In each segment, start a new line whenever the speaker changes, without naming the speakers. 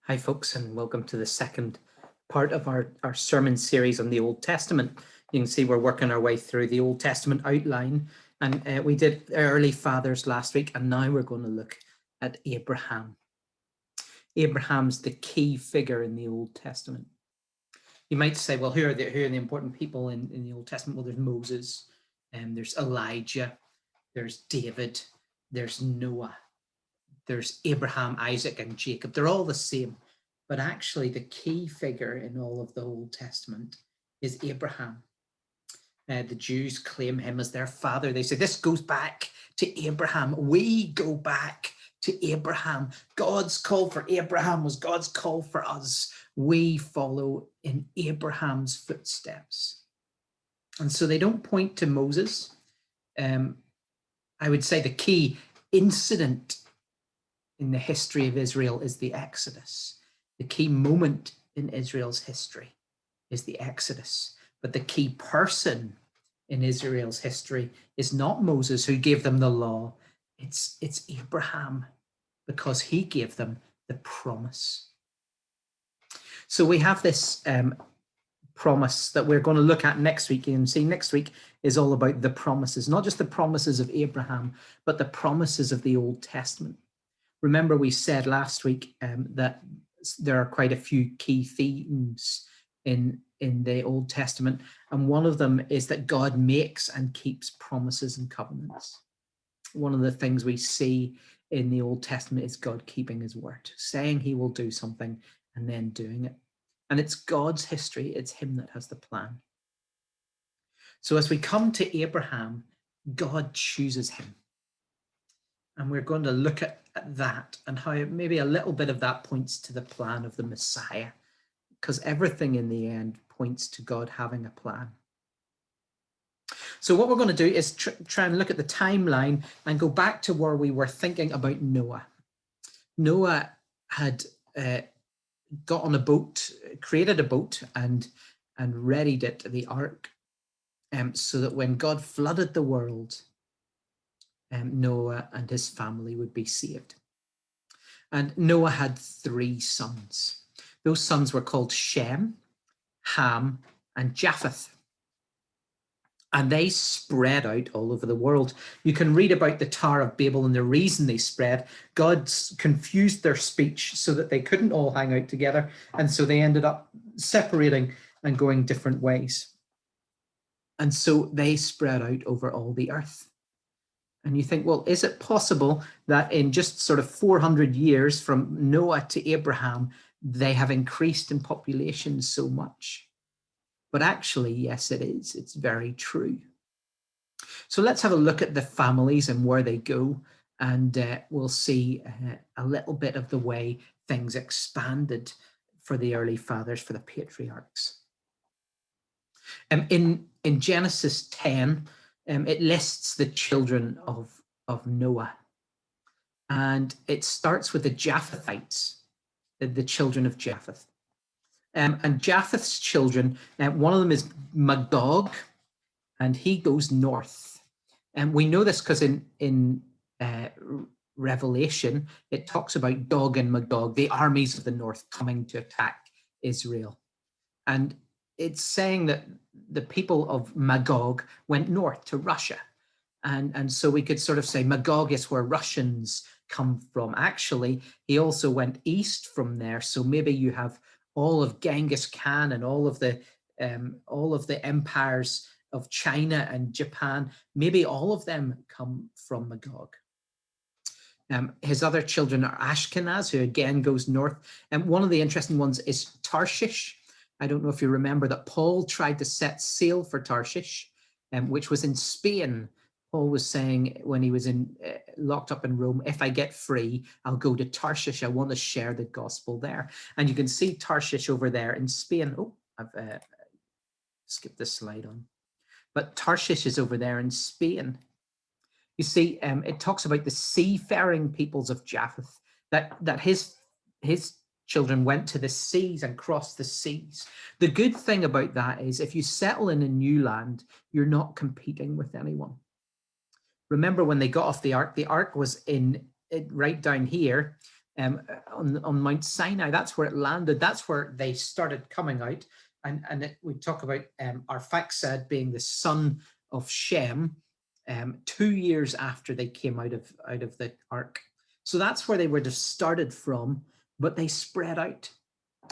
Hi, folks, and welcome to the second part of our sermon series on the Old Testament. You can see we're working our way through the Old Testament outline, and we did early fathers last week, and now we're going to look at Abraham. Abraham's the key figure in the Old Testament. You might say, well, who are the important people in the Old Testament? Well, there's Moses, and there's Elijah, there's David, there's Noah. There's Abraham, Isaac, and Jacob. They're all the same. But actually, the key figure in all of the Old Testament is Abraham. The Jews claim him as their father. They say, this goes back to Abraham. We go back to Abraham. God's call for Abraham was God's call for us. We follow in Abraham's footsteps. And so they don't point to Moses. I would say the key incident in the history of Israel is the Exodus. The key moment in Israel's history is the Exodus. But the key person in Israel's history is not Moses, who gave them the law. It's Abraham, because he gave them the promise. So we have this promise that we're going to look at next week. You can see next week is all about the promises, not just the promises of Abraham, but the promises of the Old Testament. Remember, we said last week that there are quite a few key themes in the Old Testament, and one of them is that God makes and keeps promises and covenants. One of the things we see in the Old Testament is God keeping his word, saying he will do something and then doing it. And it's God's history, it's him that has the plan. So as we come to Abraham, God chooses him. And we're going to look at that and how maybe a little bit of that points to the plan of the Messiah, because everything in the end points to God having a plan. So what we're going to do is try and look at the timeline and go back to where we were thinking about Noah. Noah had got on a boat, created a boat and readied it, the ark, so that when God flooded the world, Noah and his family would be saved. And Noah had 3 sons. Those sons were called Shem, Ham, and Japheth. And they spread out all over the world. You can read about the Tower of Babel and the reason they spread. God confused their speech so that they couldn't all hang out together. And so they ended up separating and going different ways. And so they spread out over all the earth. And you think, well, is it possible that in just sort of 400 years from Noah to Abraham, they have increased in population so much? But actually, yes, it is. It's very true. So let's have a look at the families and where they go, and we'll see a little bit of the way things expanded for the early fathers, for the patriarchs. In Genesis 10, it lists the children of Noah. And it starts with the Japhethites, the children of Japheth. And Japheth's children, one of them is Magog, and he goes north. And we know this because in Revelation, it talks about Gog and Magog, the armies of the north coming to attack Israel. And it's saying that the people of Magog went north to Russia. And so we could sort of say Magog is where Russians come from. Actually, he also went east from there. So maybe you have all of Genghis Khan and all of the empires of China and Japan. Maybe all of them come from Magog. His other children are Ashkenaz, who again goes north. And one of the interesting ones is Tarshish. I don't know if you remember that Paul tried to set sail for Tarshish, which was in Spain. Paul was saying when he was locked up in Rome, if I get free, I'll go to Tarshish. I want to share the gospel there. And you can see Tarshish over there in Spain. Oh, I've skipped this slide on. But Tarshish is over there in Spain. You see, it talks about the seafaring peoples of Japheth, that his children went to the seas and crossed the seas. The good thing about that is if you settle in a new land, you're not competing with anyone. Remember when they got off the ark was right down here. on Mount Sinai. That's where it landed. That's where they started coming out. We talk about Arphaxad being the son of Shem 2 years after they came out of the ark. So that's where they would have started from, but they spread out.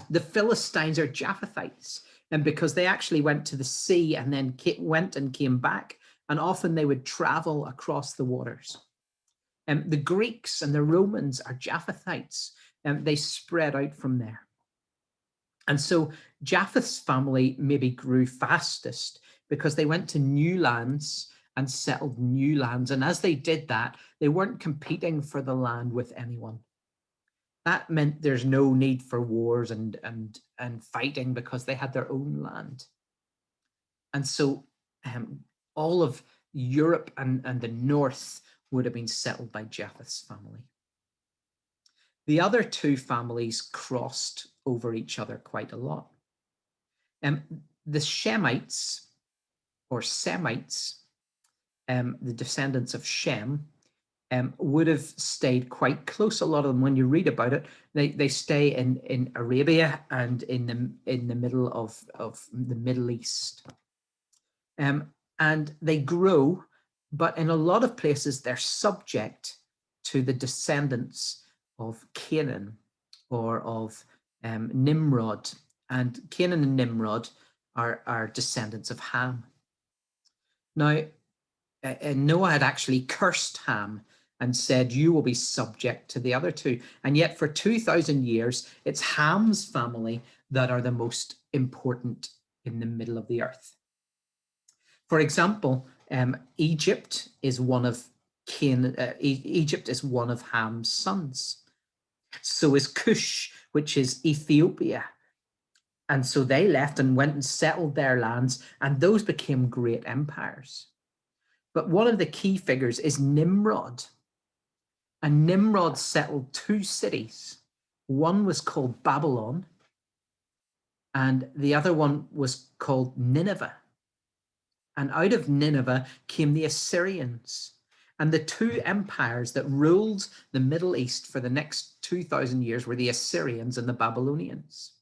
The Philistines are Japhethites, and because they actually went to the sea and then went and came back, and often they would travel across the waters. The Greeks and the Romans are Japhethites, and they spread out from there. And so Japheth's family maybe grew fastest because they went to new lands and settled new lands. And as they did that, they weren't competing for the land with anyone. That meant there's no need for wars and fighting because they had their own land. And so all of Europe and the north would have been settled by Japheth's family. The other two families crossed over each other quite a lot. The Shemites or Semites, the descendants of Shem, would have stayed quite close. A lot of them, when you read about it, they stay in Arabia and in the middle of the Middle East. And they grow, but in a lot of places they're subject to the descendants of Canaan or of Nimrod. And Canaan and Nimrod are descendants of Ham. Now, Noah had actually cursed Ham and said, you will be subject to the other two. And yet for 2,000 years, it's Ham's family that are the most important in the middle of the earth. For example, Egypt is one of Egypt is one of Ham's sons. So is Cush, which is Ethiopia. And so they left and went and settled their lands, and those became great empires. But one of the key figures is Nimrod. And Nimrod settled two cities. One was called Babylon, and the other one was called Nineveh. And out of Nineveh came the Assyrians. And the two empires that ruled the Middle East for the next 2,000 years were the Assyrians and the Babylonians.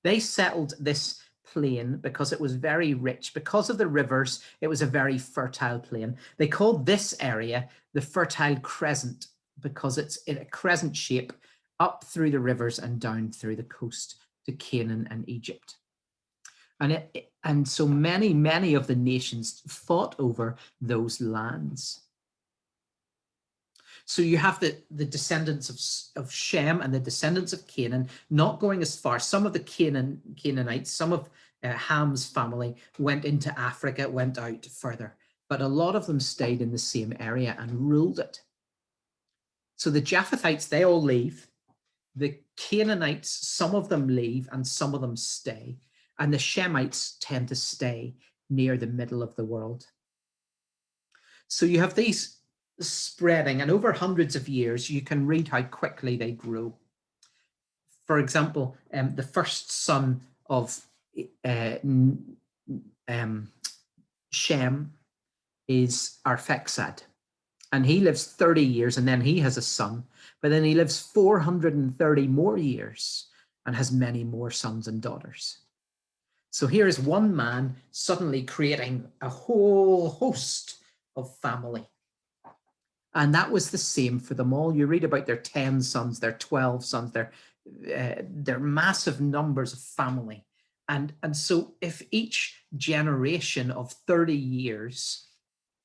They settled this plain because it was very rich. Because of the rivers, it was a very fertile plain. They called this area the Fertile Crescent because it's in a crescent shape up through the rivers and down through the coast to Canaan and Egypt. And so many of the nations fought over those lands. So you have the descendants of Shem and the descendants of Canaan not going as far. Some of the Canaanites, some of Ham's family went into Africa, went out further, but a lot of them stayed in the same area and ruled it. So the Japhethites, they all leave. The Canaanites, some of them leave and some of them stay. And the Shemites tend to stay near the middle of the world. So you have these spreading, and over hundreds of years, you can read how quickly they grow. For example, the first son of Shem is Arphaxad, and he lives 30 years, and then he has a son, but then he lives 430 more years and has many more sons and daughters. So here is one man suddenly creating a whole host of family. And that was the same for them all. You read about their 10 sons, their 12 sons, their massive numbers of family. And so if each generation of 30 years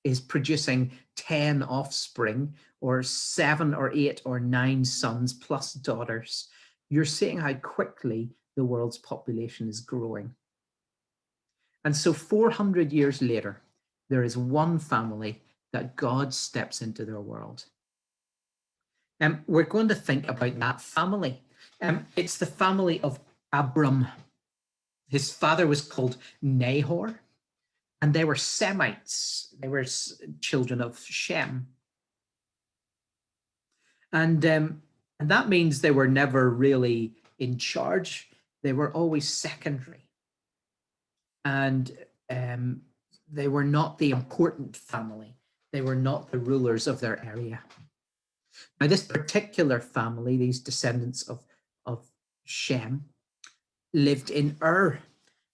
is producing 10 offspring, or 7 or 8 or 9 sons plus daughters, you're seeing how quickly the world's population is growing. And so 400 years later, there is one family that God steps into their world. We're going to think about that family. It's the family of Abram. His father was called Nahor, and they were Semites. They were children of Shem. And that means they were never really in charge. They were always secondary. And they were not the important family. They were not the rulers of their area. Now, this particular family, these descendants of Shem, lived in Ur,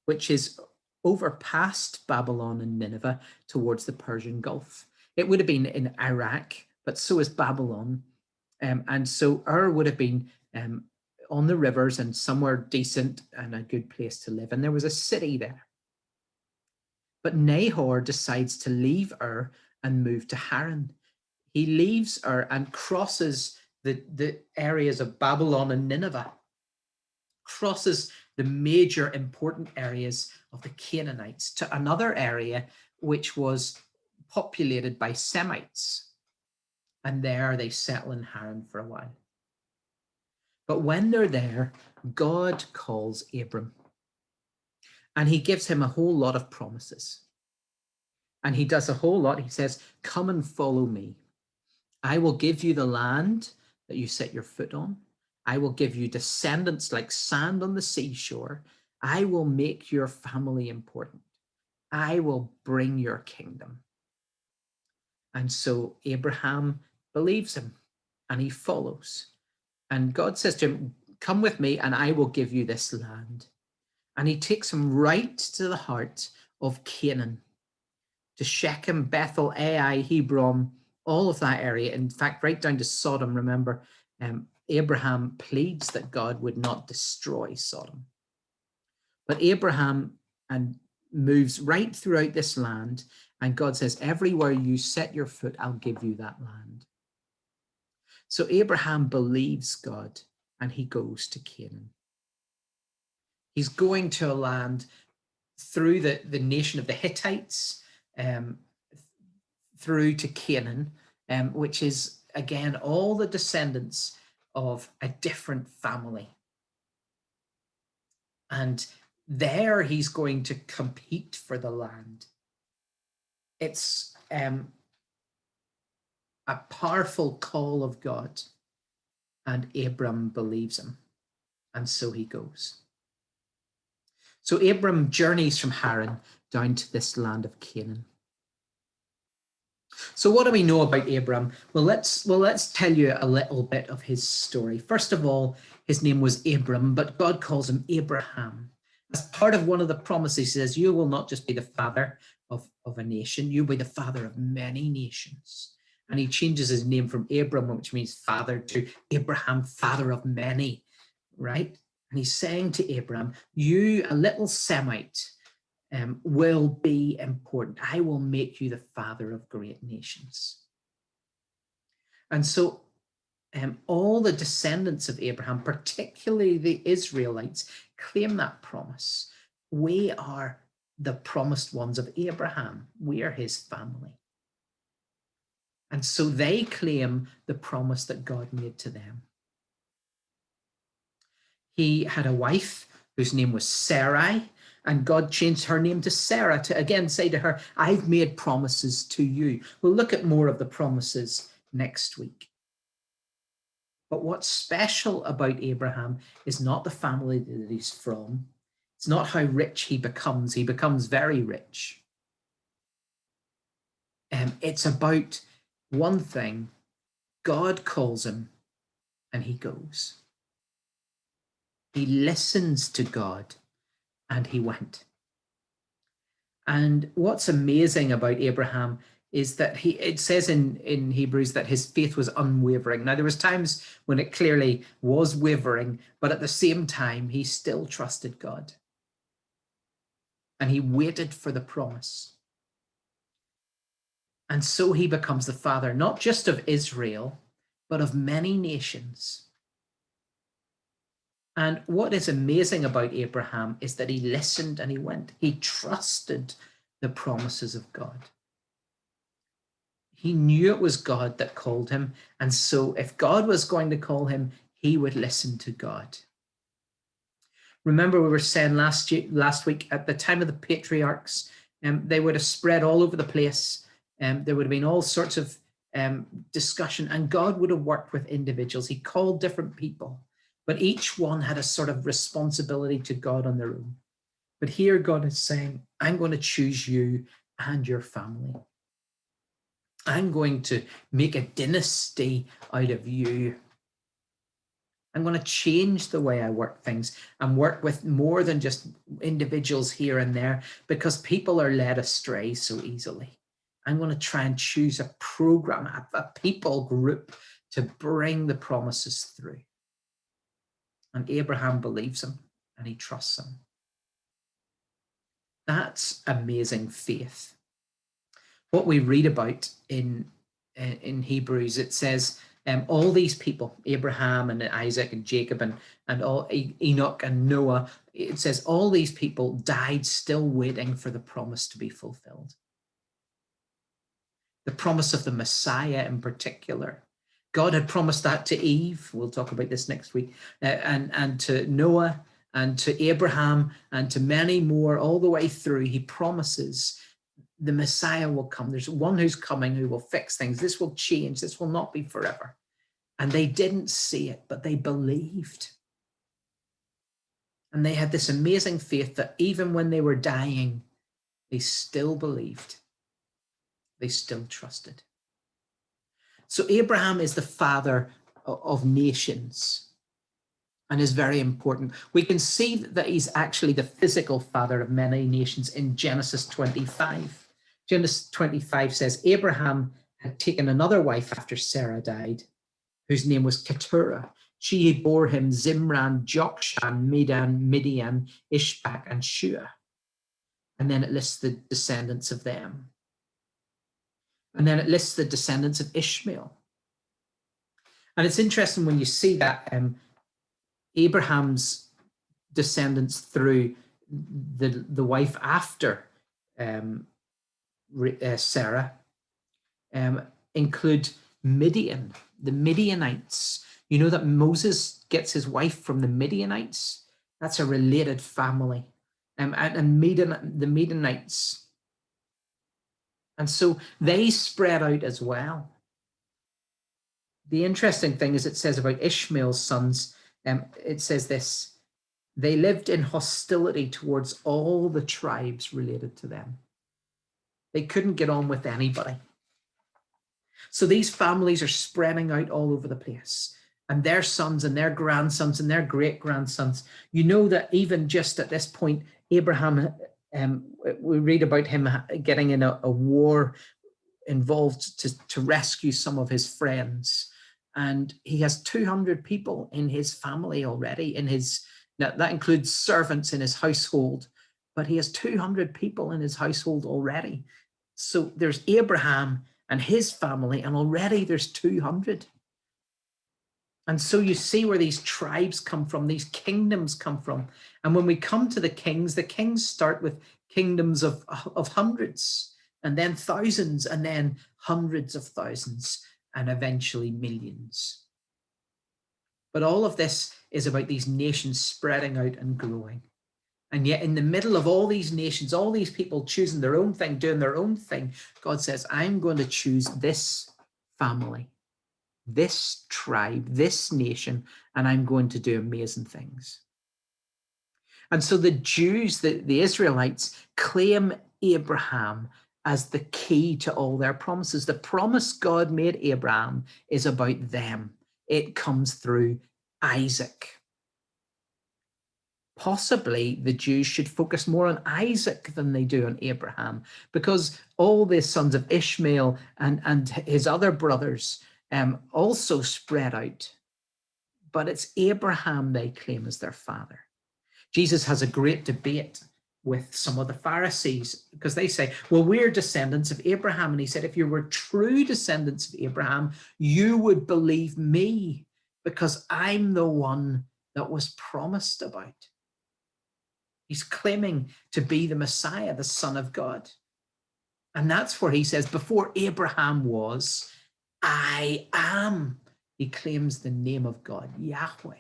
which is over past Babylon and Nineveh towards the Persian Gulf. It would have been in Iraq, but so is Babylon. And so Ur would have been on the rivers and somewhere decent and a good place to live. And there was a city there. But Nahor decides to leave Ur and move to Haran. He leaves Ur and crosses the areas of Babylon and Nineveh, crosses the major important areas of the Canaanites to another area which was populated by Semites. And there they settle in Haran for a while. But when they're there, God calls Abram. And he gives him a whole lot of promises. And he does a whole lot. He says, come and follow me. I will give you the land that you set your foot on. I will give you descendants like sand on the seashore. I will make your family important. I will bring your kingdom. And so Abraham believes him and he follows. And God says to him, come with me and I will give you this land. And he takes him right to the heart of Canaan, to Shechem, Bethel, Ai, Hebron, all of that area. In fact, right down to Sodom. Remember, Abraham pleads that God would not destroy Sodom. But Abraham moves right throughout this land, and God says, everywhere you set your foot, I'll give you that land. So Abraham believes God, and he goes to Canaan. He's going to a land through the nation of the Hittites, through to Canaan, which is, again, all the descendants of a different family. And there he's going to compete for the land. It's a powerful call of God, and Abram believes him, and so he goes. So Abram journeys from Haran down to this land of Canaan. So what do we know about Abram? Well, let's tell you a little bit of his story. First of all, his name was Abram, but God calls him Abraham. As part of one of the promises, he says, you will not just be the father of a nation, you'll be the father of many nations. And he changes his name from Abram, which means father, to Abraham, father of many, right? And he's saying to Abram, you, a little Semite, will be important. I will make you the father of great nations. And so all the descendants of Abraham, particularly the Israelites, claim that promise. We are the promised ones of Abraham. We are his family. And so they claim the promise that God made to them. He had a wife whose name was Sarai, and God changed her name to Sarah to again say to her, I've made promises to you. We'll look at more of the promises next week. But what's special about Abraham is not the family that he's from. It's not how rich he becomes. He becomes very rich. It's about one thing. God calls him and he goes. He listens to God and he went. And what's amazing about Abraham is that it says in Hebrews that his faith was unwavering. Now, there was times when it clearly was wavering, but at the same time, he still trusted God. And he waited for the promise. And so he becomes the father, not just of Israel, but of many nations. And what is amazing about Abraham is that he listened and he went. He trusted the promises of God. He knew it was God that called him. And so if God was going to call him, he would listen to God. Remember, we were saying last week, at the time of the patriarchs, they would have spread all over the place. There would have been all sorts of discussion, and God would have worked with individuals. He called different people, but each one had a sort of responsibility to God on their own. But here God is saying, I'm going to choose you and your family. I'm going to make a dynasty out of you. I'm going to change the way I work things and work with more than just individuals here and there, because people are led astray so easily. I'm going to try and choose a program, a people group to bring the promises through. And Abraham believes him and he trusts him. That's amazing faith. What we read about in Hebrews, it says, all these people, Abraham and Isaac and Jacob and all Enoch and Noah, it says all these people died still waiting for the promise to be fulfilled. The promise of the Messiah in particular. God had promised that to Eve. We'll talk about this next week. And to Noah and to Abraham and to many more all the way through. He promises the Messiah will come. There's one who's coming who will fix things. This will change. This will not be forever. And they didn't see it, but they believed. And they had this amazing faith that even when they were dying, they still believed. They still trusted. So Abraham is the father of nations and is very important. We can see that he's actually the physical father of many nations in Genesis 25. Genesis 25 says, Abraham had taken another wife after Sarah died, whose name was Keturah. She bore him Zimran, Jokshan, Medan, Midian, Ishbak, and Shua. And then it lists the descendants of them. And then it lists the descendants of Ishmael. And it's interesting when you see that Abraham's descendants through the wife after Sarah include Midian, the Midianites. You know that Moses gets his wife from the Midianites? That's a related family. And the Midianites. And so they spread out as well. The interesting thing is it says about Ishmael's sons, it says this, they lived in hostility towards all the tribes related to them. They couldn't get on with anybody. So these families are spreading out all over the place, and their sons and their grandsons and their great-grandsons. You know that even just at this point, Abraham, we read about him getting in a war involved to rescue some of his friends. And he has 200 people in his family already, that includes servants in his household, but he has 200 people in his household already. So there's Abraham and his family, and already there's 200. And so you see where these tribes come from, these kingdoms come from. And when we come to the kings start with kingdoms of hundreds, and then thousands, and then hundreds of thousands, and eventually millions. But all of this is about these nations spreading out and growing. And yet in the middle of all these nations, all these people choosing their own thing, doing their own thing, God says, I'm going to choose this family, this tribe, this nation, and I'm going to do amazing things. And so the Jews, the Israelites, claim Abraham as the key to all their promises. The promise God made Abraham is about them. It comes through Isaac. Possibly the Jews should focus more on Isaac than they do on Abraham, because all the sons of Ishmael and his other brothers also spread out. But it's Abraham they claim as their father. Jesus has a great debate with some of the Pharisees, because they say, well, we're descendants of Abraham. And he said, if you were true descendants of Abraham, you would believe me, because I'm the one that was promised about. He's claiming to be the Messiah, the Son of God. And that's where he says, before Abraham was, I am. He claims the name of God, Yahweh.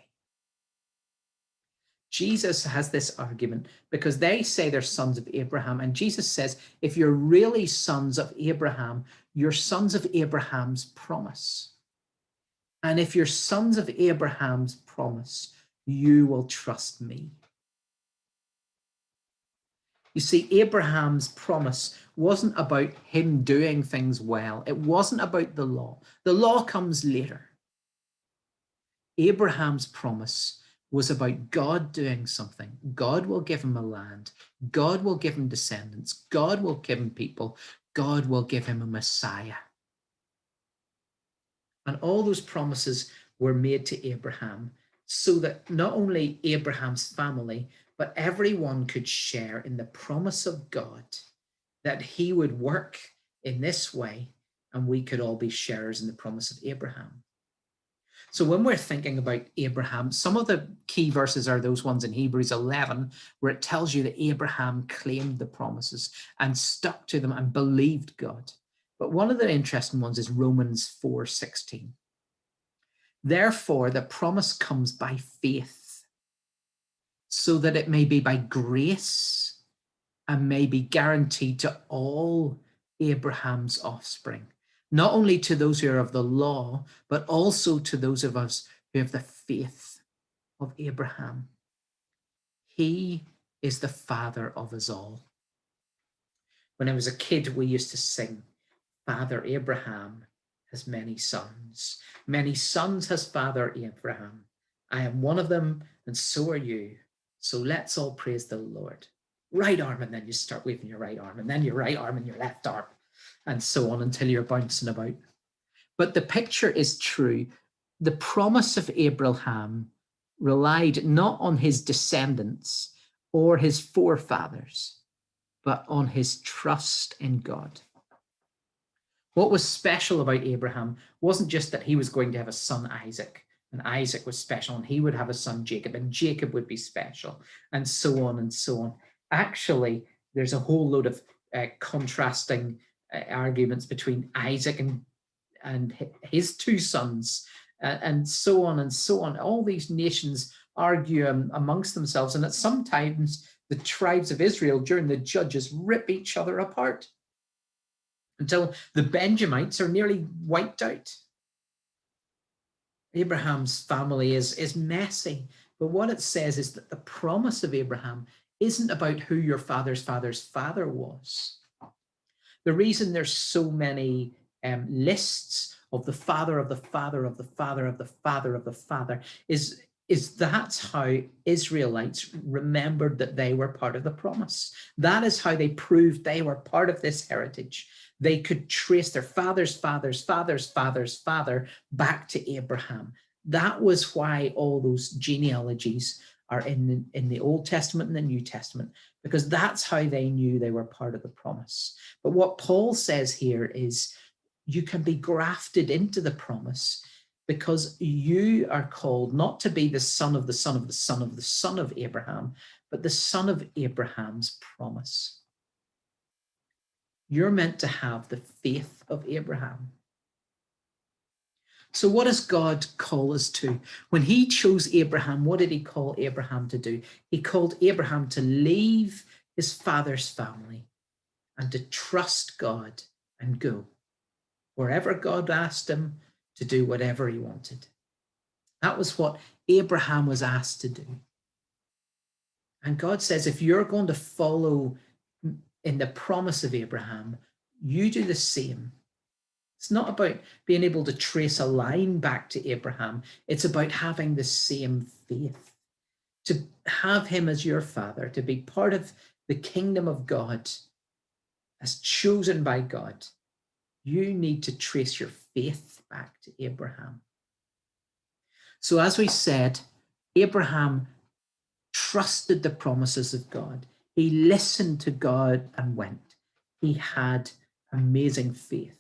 Jesus has this argument because they say they're sons of Abraham. And Jesus says, if you're really sons of Abraham, you're sons of Abraham's promise. And if you're sons of Abraham's promise, you will trust me. You see, Abraham's promise wasn't about him doing things well. It wasn't about the law. The law comes later. Abraham's promise was about God doing something. God will give him a land. God will give him descendants. God will give him people. God will give him a Messiah. And all those promises were made to Abraham so that not only Abraham's family, but everyone could share in the promise of God, that he would work in this way and we could all be sharers in the promise of Abraham. So when we're thinking about Abraham, some of the key verses are those ones in Hebrews 11, where it tells you that Abraham claimed the promises and stuck to them and believed God. But one of the interesting ones is Romans 4:16. Therefore, the promise comes by faith, so that it may be by grace and may be guaranteed to all Abraham's offspring, not only to those who are of the law, but also to those of us who have the faith of Abraham. He is the father of us all. When I was a kid, we used to sing, Father Abraham has many sons. Many sons has Father Abraham. I am one of them, and so are you. So let's all praise the Lord. Right arm, and then you start waving your right arm, and then your right arm and your left arm, and so on until you're bouncing about. But the picture is true. The promise of Abraham relied not on his descendants or his forefathers, but on his trust in God. What was special about Abraham wasn't just that he was going to have a son, Isaac, and Isaac was special, and he would have a son, Jacob, and Jacob would be special, and so on and so on. Actually, there's a whole load of contrasting arguments between Isaac and his two sons, and so on and so on. All these nations argue amongst themselves, and at sometimes the tribes of Israel during the Judges rip each other apart until the Benjamites are nearly wiped out. Abraham's family is messy, but what it says is that the promise of Abraham isn't about who your father's father's father was. The reason there's so many lists of the father of the father of the father of the father of the father is that's how Israelites remembered that they were part of the promise. That is how they proved they were part of this heritage. They could trace their father's father's father's father's father back to Abraham. That was why all those genealogies are in the Old Testament and the New Testament, because that's how they knew they were part of the promise. But what Paul says here is you can be grafted into the promise because you are called not to be the son of the son of the son of the son of Abraham, but the son of Abraham's promise. You're meant to have the faith of Abraham. So what does God call us to? When he chose Abraham, what did he call Abraham to do? He called Abraham to leave his father's family and to trust God and go wherever God asked him, to do whatever he wanted. That was what Abraham was asked to do. And God says, if you're going to follow in the promise of Abraham, you do the same. It's not about being able to trace a line back to Abraham. It's about having the same faith, to have him as your father, to be part of the kingdom of God, as chosen by God. You need to trace your faith back to Abraham. So as we said, Abraham trusted the promises of God. He listened to God and went. He had amazing faith.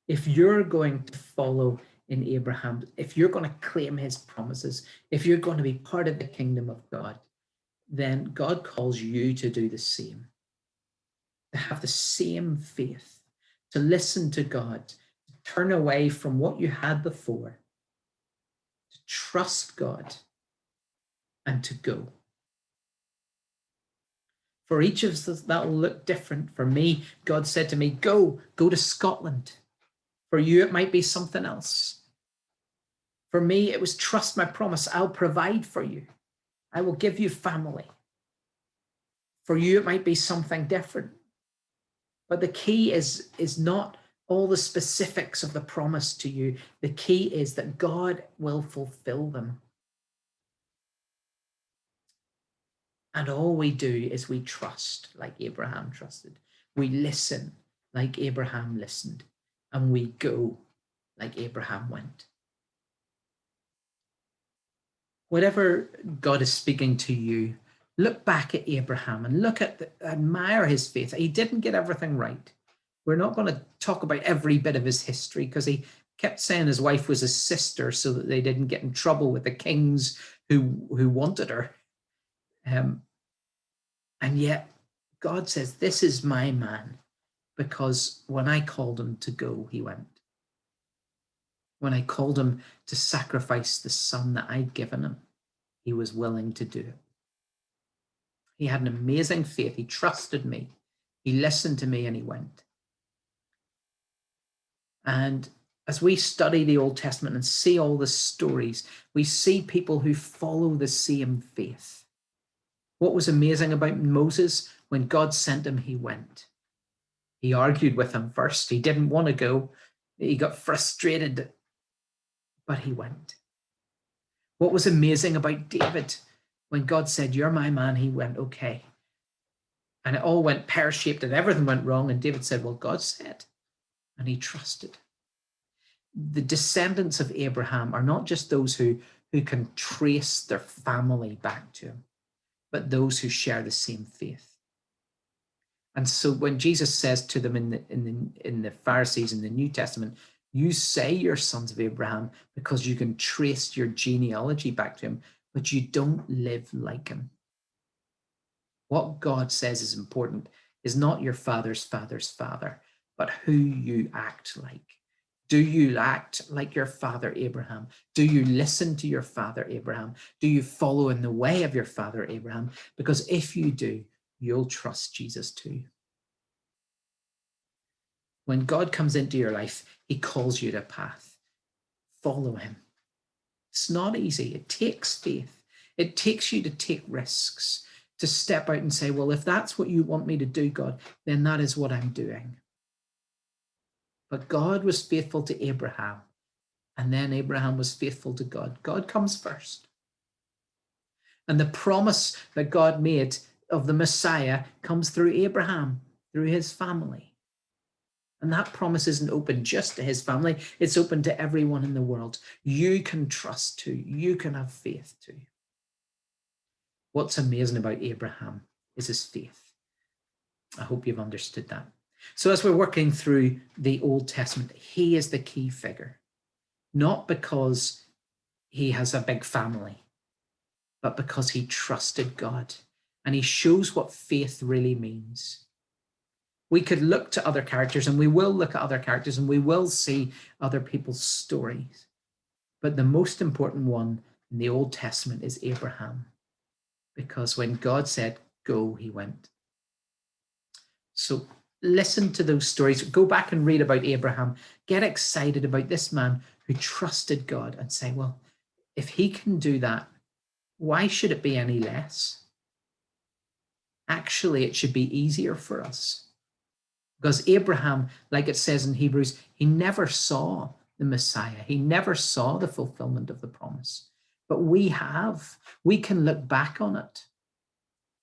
If you're going to follow in Abraham, if you're going to claim his promises, if you're going to be part of the kingdom of God, then God calls you to do the same, to have the same faith, to listen to God, to turn away from what you had before, to trust God, and to go. For each of us, that will look different. For me, God said to me, go to Scotland. For you, it might be something else. For me, it was trust my promise. I'll provide for you. I will give you family. For you, it might be something different. But the key is not all the specifics of the promise to you. The key is that God will fulfill them. And all we do is we trust like Abraham trusted. We listen like Abraham listened. And we go like Abraham went. Whatever God is speaking to you, look back at Abraham and admire his faith. He didn't get everything right. We're not going to talk about every bit of his history because he kept saying his wife was his sister so that they didn't get in trouble with the kings who wanted her. And yet God says, this is my man, because when I called him to go, he went. When I called him to sacrifice the son that I'd given him, he was willing to do it. He had an amazing faith. He trusted me. He listened to me and he went. And as we study the Old Testament and see all the stories, we see people who follow the same faith. What was amazing about Moses? When God sent him, he went. He argued with him first. He didn't want to go. He got frustrated, but he went. What was amazing about David? When God said, you're my man, he went, okay. And it all went pear-shaped and everything went wrong. And David said, well, God said, and he trusted. The descendants of Abraham are not just those who can trace their family back to him, but those who share the same faith. And so when Jesus says to them in the Pharisees in the New Testament, you say you're sons of Abraham because you can trace your genealogy back to him, but you don't live like him. What God says is important is not your father's father's father, but who you act like. Do you act like your father Abraham? Do you listen to your father Abraham? Do you follow in the way of your father Abraham? Because if you do, you'll trust Jesus too. When God comes into your life, he calls you to a path. Follow him. It's not easy. It takes faith. It takes you to take risks, to step out and say, well, if that's what you want me to do, God, then that is what I'm doing. But God was faithful to Abraham, and then Abraham was faithful to God. God comes first. And the promise that God made of the Messiah comes through Abraham, through his family. And that promise isn't open just to his family. It's open to everyone in the world. You can trust too. You can have faith too. What's amazing about Abraham is his faith. I hope you've understood that. So as we're working through the Old Testament, he is the key figure, not because he has a big family, but because he trusted God, and he shows what faith really means. We could look to other characters, and we will look at other characters, and we will see other people's stories. But the most important one in the Old Testament is Abraham, because when God said, go, he went. So listen to those stories. Go back and read about Abraham. Get excited about this man who trusted God and say, well, if he can do that, why should it be any less? Actually, it should be easier for us. Because Abraham, like it says in Hebrews, he never saw the Messiah. He never saw the fulfillment of the promise. But we have. We can look back on it.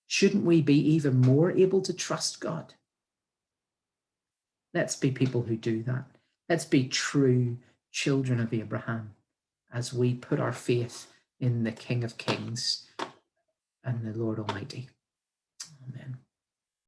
Shouldn't we be even more able to trust God? Let's be people who do that. Let's be true children of Abraham as we put our faith in the King of Kings and the Lord Almighty.